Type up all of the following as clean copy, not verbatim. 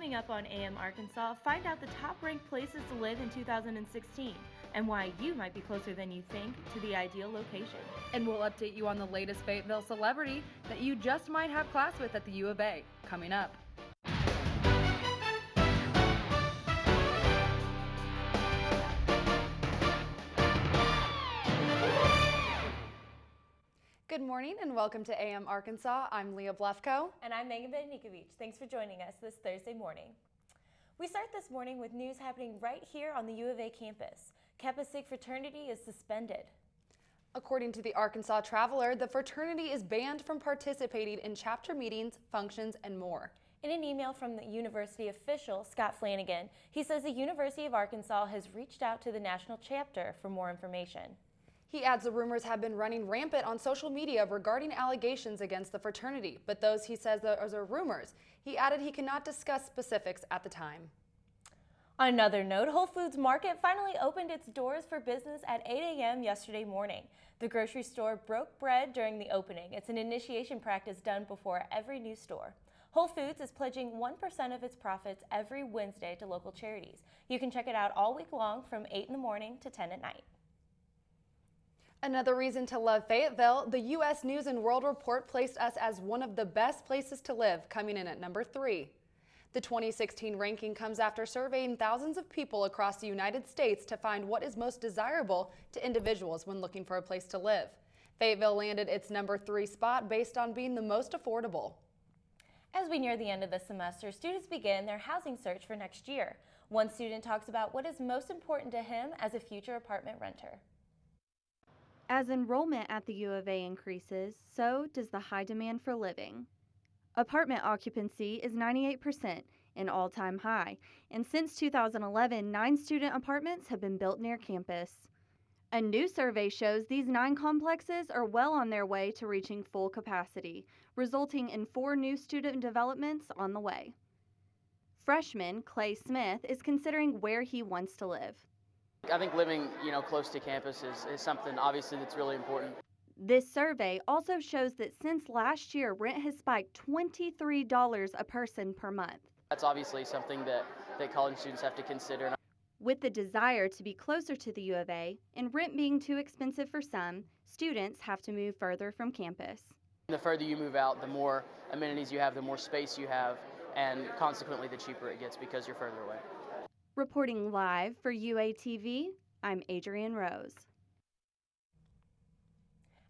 Coming up on AM Arkansas, find out the top-ranked places to live in 2016 and why you might be closer than you think to the ideal location. And we'll update you on the latest Fayetteville celebrity that you just might have class with at the U of A, coming up. Good morning and welcome to AM Arkansas. I'm Leah Blefko. And I'm Megan Bedenikovic. Thanks for joining us this Thursday morning. We start this morning with news happening right here on the U of A campus. Kappa Sig fraternity is suspended. According to the Arkansas Traveler, the fraternity is banned from participating in chapter meetings, functions, and more. In an email from the university official, Scott Flanagan, he says the University of Arkansas has reached out to the national chapter for more information. He adds the rumors have been running rampant on social media regarding allegations against the fraternity, but those he says those are rumors. He added he cannot discuss specifics at the time. On another note, Whole Foods Market finally opened its doors for business at 8 a.m. yesterday morning. The grocery store broke bread during the opening. It's an initiation practice done before every new store. Whole Foods is pledging 1% of its profits every Wednesday to local charities. You can check it out all week long from 8 in the morning to 10 at night. Another reason to love Fayetteville, the U.S. News and World Report placed us as one of the best places to live, coming in at number 3. The 2016 ranking comes after surveying thousands of people across the United States to find what is most desirable to individuals when looking for a place to live. Fayetteville landed its number 3 spot based on being the most affordable. As we near the end of the semester, students begin their housing search for next year. One student talks about what is most important to him as a future apartment renter. As enrollment at the U of A increases, so does the high demand for living. Apartment occupancy is 98%, an all-time high, and since 2011, 9 student apartments have been built near campus. A new survey shows these 9 complexes are well on their way to reaching full capacity, resulting in 4 new student developments on the way. Freshman Clay Smith is considering where he wants to live. I think living, close to campus is something obviously that's really important. This survey also shows that since last year, rent has spiked $23 a person per month. That's obviously something that college students have to consider. With the desire to be closer to the U of A and rent being too expensive for some, students have to move further from campus. The further you move out, the more amenities you have, the more space you have, and consequently the cheaper it gets because you're further away. Reporting live for UATV, I'm Adrienne Rose.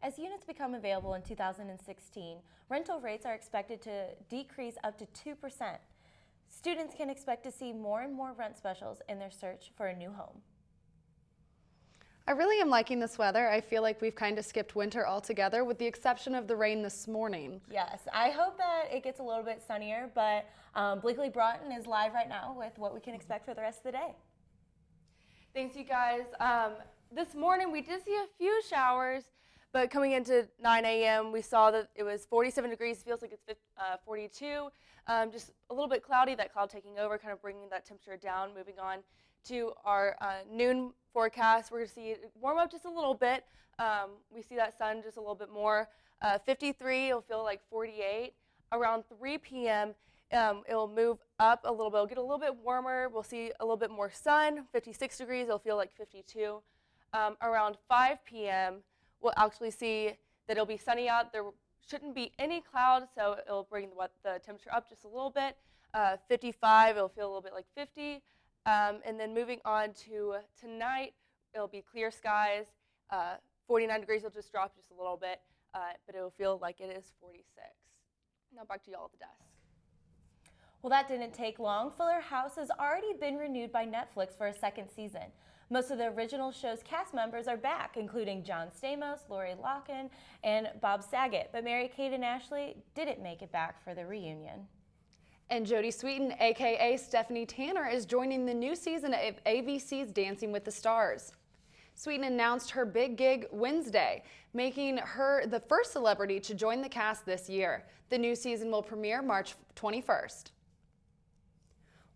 As units become available in 2016, rental rates are expected to decrease up to 2%. Students can expect to see more and more rent specials in their search for a new home. I really am liking this weather. I feel like we've kind of skipped winter altogether with the exception of the rain this morning. Yes, I hope that it gets a little bit sunnier, but Blakely Broughton is live right now with what we can expect for the rest of the day. Thanks, you guys. This morning we did see a few showers, but coming into 9 a.m. we saw that it was 47 degrees, feels like it's 42. Just a little bit cloudy, that cloud taking over, kind of bringing that temperature down. Moving on to our noon forecast, we're going to see it warm up just a little bit. We see that sun just a little bit more. 53, it'll feel like 48. Around 3 p.m., it'll move up a little bit. It'll get a little bit warmer. We'll see a little bit more sun. 56 degrees, it'll feel like 52. Around 5 p.m., we'll actually see that it'll be sunny out. There shouldn't be any clouds, so it'll bring the temperature up just a little bit. 55, it'll feel a little bit like 50. And then moving on to tonight, it'll be clear skies. 49 degrees will just drop just a little bit, but it'll feel like it is 46. Now back to y'all at the desk. Well, that didn't take long. Fuller House has already been renewed by Netflix for a second season. Most of the original show's cast members are back, including John Stamos, Lori Loughlin, and Bob Saget. But Mary-Kate and Ashley didn't make it back for the reunion. And Jodie Sweetin, a.k.a. Stephanie Tanner, is joining the new season of ABC's Dancing with the Stars. Sweetin announced her big gig Wednesday, making her the first celebrity to join the cast this year. The new season will premiere March 21st.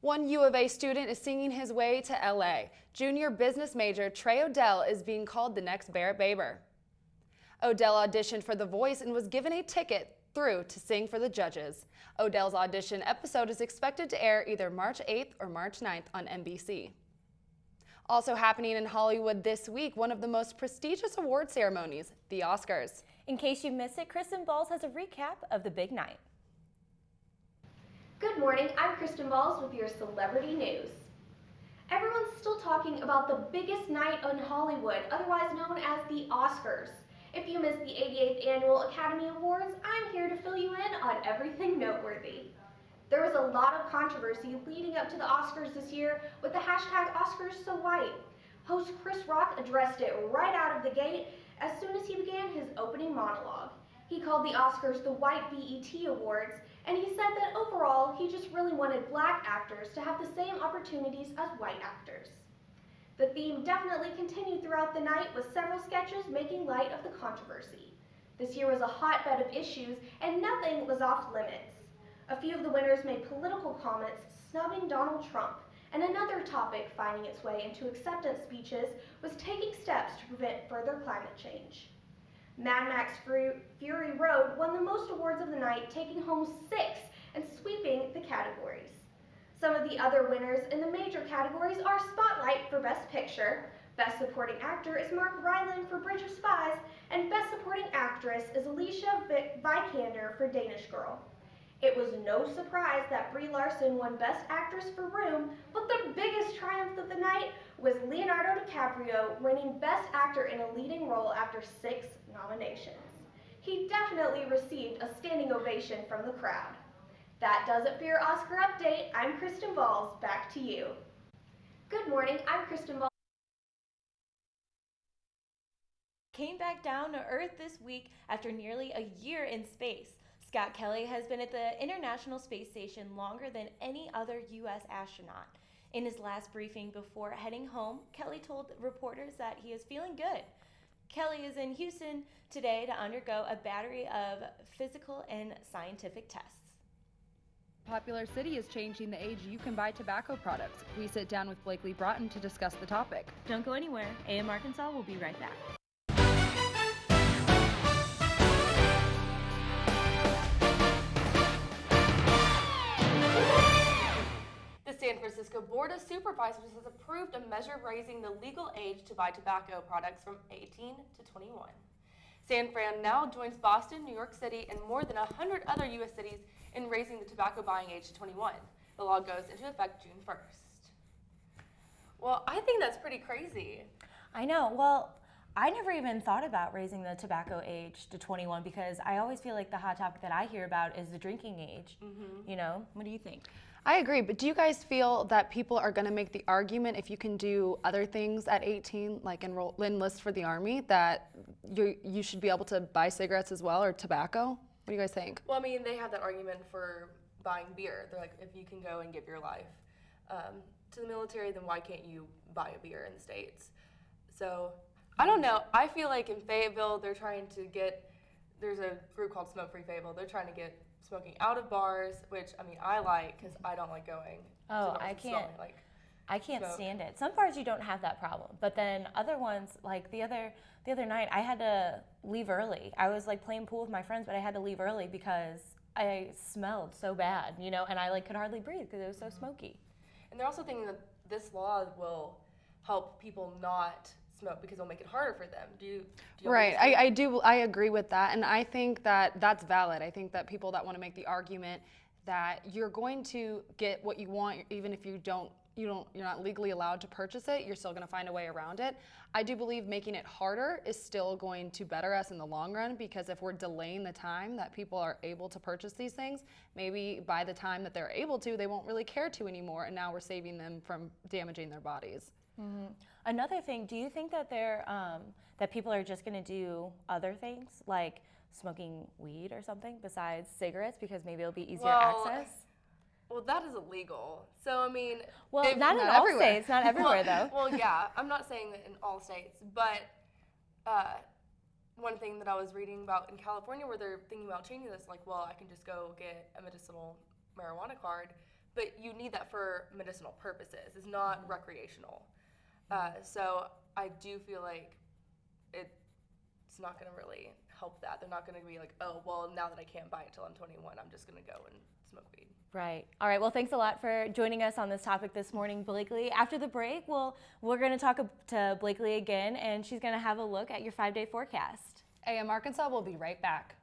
One U of A student is singing his way to LA. Junior business major Trey Odell is being called the next Barrett Baber. Odell auditioned for The Voice and was given a ticket through to sing for the judges. Odell's audition episode is expected to air either March 8th or March 9th on NBC. Also happening in Hollywood this week, one of the most prestigious award ceremonies, the Oscars. In case you missed it, Kristen Balls has a recap of the big night. Good morning, I'm Kristen Balls with your celebrity news. Everyone's still talking about the biggest night in Hollywood, otherwise known as the Oscars. If you missed the 88th Annual Academy Awards, I'm here to fill you in on everything noteworthy. There was a lot of controversy leading up to the Oscars this year with the hashtag OscarsSoWhite. Host Chris Rock addressed it right out of the gate as soon as he began his opening monologue. He called the Oscars the White BET Awards, and he said that overall he just really wanted black actors to have the same opportunities as white actors. The theme definitely continued throughout the night with several sketches making light of the controversy. This year was a hotbed of issues and nothing was off limits. A few of the winners made political comments snubbing Donald Trump, and another topic finding its way into acceptance speeches was taking steps to prevent further climate change. Mad Max Fury Road won the most awards of the night, taking home 6 and sweeping the categories. Some of the other winners in the major categories are Spotlight for Best Picture, Best Supporting Actor is Mark Rylance for Bridge of Spies, and Best Supporting Actress is Alicia Vikander for Danish Girl. It was no surprise that Brie Larson won Best Actress for Room, but the biggest triumph of the night was Leonardo DiCaprio winning Best Actor in a Leading Role after 6 nominations. He definitely received a standing ovation from the crowd. That does it for your Oscar update. I'm Kristen Balls. Back to you. Good morning. I'm Kristen Balls. Came back down to Earth this week after nearly a year in space. Scott Kelly has been at the International Space Station longer than any other U.S. astronaut. In his last briefing before heading home, Kelly told reporters that he is feeling good. Kelly is in Houston today to undergo a battery of physical and scientific tests. Popular City is changing the age you can buy tobacco products. We sit down with Blakely Broughton to discuss the topic. Don't go anywhere. AM Arkansas will be right back. The San Francisco Board of Supervisors has approved a measure raising the legal age to buy tobacco products from 18 to 21. San Fran now joins Boston, New York City, and more than 100 other U.S. cities in raising the tobacco buying age to 21. The law goes into effect June 1st. Well, I think that's pretty crazy. I know. Well, I never even thought about raising the tobacco age to 21 because I always feel like the hot topic that I hear about is the drinking age. You know, what do you think? I agree, but do you guys feel that people are going to make the argument if you can do other things at 18, like enlist for the Army, that you should be able to buy cigarettes as well or tobacco? What do you guys think? Well, I mean, they have that argument for buying beer. They're like, if you can go and give your life to the military, then why can't you buy a beer in the States? So, I don't know. I feel like in Fayetteville, they're trying to get, there's a group called Smoke Free Fayetteville. They're trying to get smoking out of bars, which, I mean, I like because I don't like going to bars I and can't. smelling like I can't smoke. stand it. Some bars you don't have that problem, but then other ones, like the other night, I had to leave early. I was like playing pool with my friends, but I had to leave early because I smelled so bad, you know, and I like could hardly breathe because it was so smoky. And they're also thinking that this law will help people not smoke because it'll make it harder for them. Do you Right, I agree with that, and I think that that's valid. I think that people that want to make the argument that you're going to get what you want, even if you're not legally allowed to purchase it, you're still going to find a way around it. I do believe making it harder is still going to better us in the long run, because if we're delaying the time that people are able to purchase these things, maybe by the time that they're able to, they won't really care to anymore, and now we're saving them from damaging their bodies. Mm-hmm. Another thing, do you think that that people are just going to do other things like smoking weed or something besides cigarettes because maybe it'll be easier access? Well, that is illegal. So, I mean... Well, not in all states. Not everywhere, though. Well, yeah. I'm not saying that in all states. But one thing that I was reading about in California where they're thinking about changing this, like, well, I can just go get a medicinal marijuana card. But you need that for medicinal purposes. It's not recreational. So I do feel like it's not going to really help that. They're not going to be like, oh, well, now that I can't buy it until I'm 21, I'm just going to go and smoke weed. Right. All right. Well, thanks a lot for joining us on this topic this morning, Blakely. After the break, we're going to talk to Blakely again, and she's going to have a look at your 5-day forecast. AM Arkansas will be right back.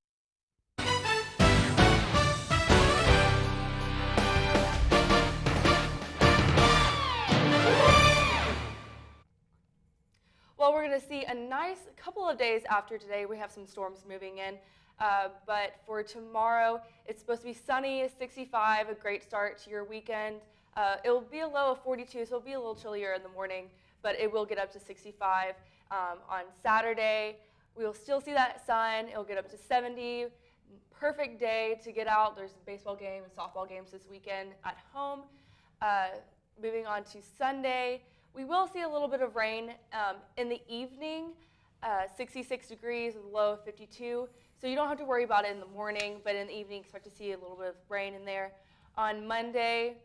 Well, we're going to see a nice couple of days after today. We have some storms moving in. But for tomorrow, it's supposed to be sunny, 65, a great start to your weekend. It will be a low of 42, so it'll be a little chillier in the morning, but it will get up to 65. On Saturday, we will still see that sun. It'll get up to 70. Perfect day to get out. There's a baseball game and softball games this weekend at home. Moving on to Sunday, we will see a little bit of rain in the evening, 66 degrees with a low of 52. So you don't have to worry about it in the morning, but in the evening, expect to see a little bit of rain in there. On Monday,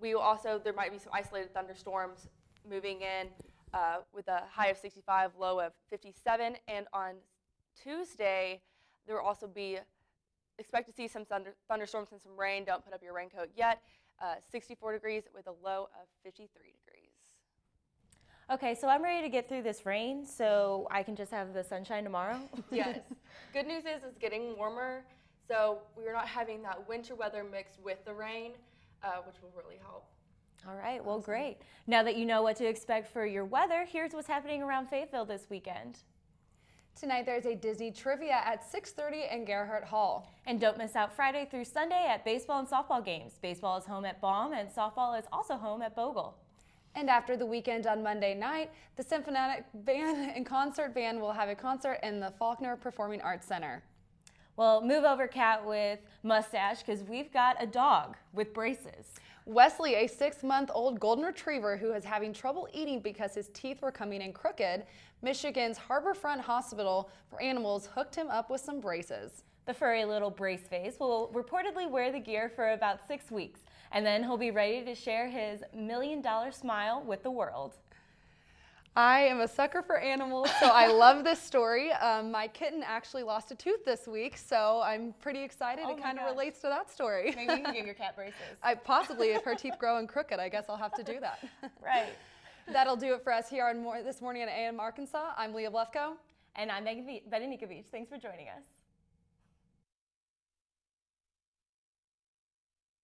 there might be some isolated thunderstorms moving in with a high of 65, low of 57. And on Tuesday, there will also expect to see some thunderstorms and some rain. Don't put up your raincoat yet. 64 degrees with a low of 53 degrees. Okay, so I'm ready to get through this rain so I can just have the sunshine tomorrow. Yes. Good news is it's getting warmer, so we're not having that winter weather mixed with the rain, which will really help. All right, well, great. Now that you know what to expect for your weather, here's what's happening around Fayetteville this weekend. Tonight there's a Disney Trivia at 6:30 in Gerhardt Hall. And don't miss out Friday through Sunday at baseball and softball games. Baseball is home at Baum, and softball is also home at Bogle. And after the weekend on Monday night, the Symphonic Band and Concert Band will have a concert in the Faulkner Performing Arts Center. Well, move over, Kat, with mustache, because we've got a dog with braces. Wesley, a 6-month-old golden retriever who is having trouble eating because his teeth were coming in crooked, Michigan's Harborfront Hospital for Animals hooked him up with some braces. The furry little brace face will reportedly wear the gear for about 6 weeks, and then he'll be ready to share his $1 million smile with the world. I am a sucker for animals, so I love this story. My kitten actually lost a tooth this week, so I'm pretty excited. It kind of relates to that story. Maybe you can give your cat braces. Possibly, if her teeth grow in crooked, I guess I'll have to do that. Right. That'll do it for us here on This Morning on AM Arkansas. I'm Leah Blefko. And I'm Bedenikovic. Thanks for joining us.